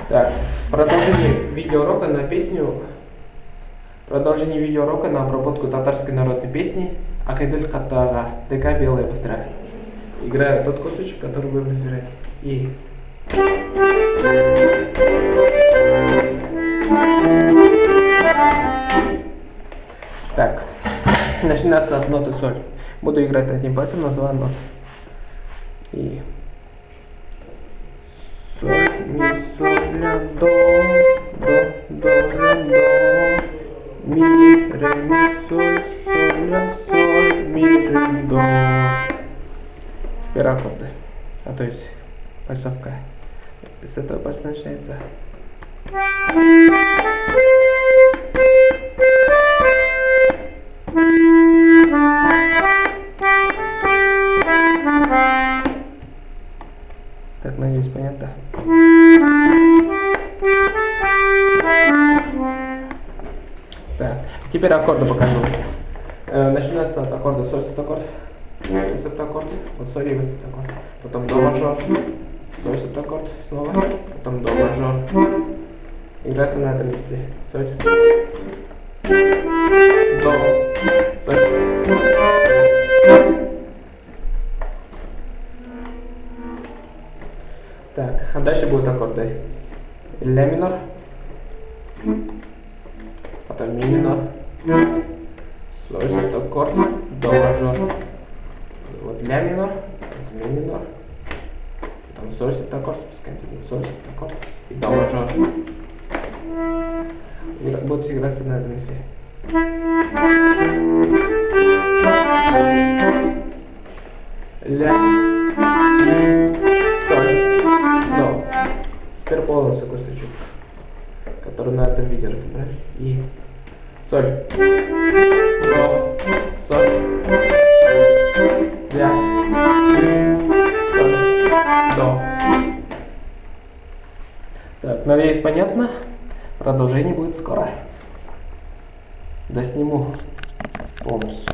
Так, продолжение видеоурока на обработку татарской народной песни «Акидель Каттага. Река Белая быстрая». Играю тот кусочек, который вы разбираете. И... Так, начинается от ноты соль. Буду играть одним пальцем, называю нот. И... Соль, ми, соль, ля, до, ля, до, ми, ре, ми, соль, ля, соль, ми, ре, до. Теперь аккорды. То есть пальцовка. С этого пальца начинается. Так, надеюсь, понятно. Так, теперь аккорды покажу. Начинается от аккорда соль, септаккорд, септаккорд, вот соль и септаккорд, потом до мажор, соль, септаккорд, снова, потом до мажор. Играется на этом месте. Соль, до, соль. Так, а дальше будут аккорды. Ля минор, потом ми минор, соль, септаккорд, до мажор. Вот ля минор, ми минор, потом соль, септаккорд, спускаемся на соль, септаккорд и до мажор. Будут играться на этом месте. Ля, соль, до. Теперь полностью кусочек, который на этом видео разобрали. И соль, до, соль, ля, соль, до. Так, надеюсь, понятно. Продолжение будет скоро. Досниму полностью.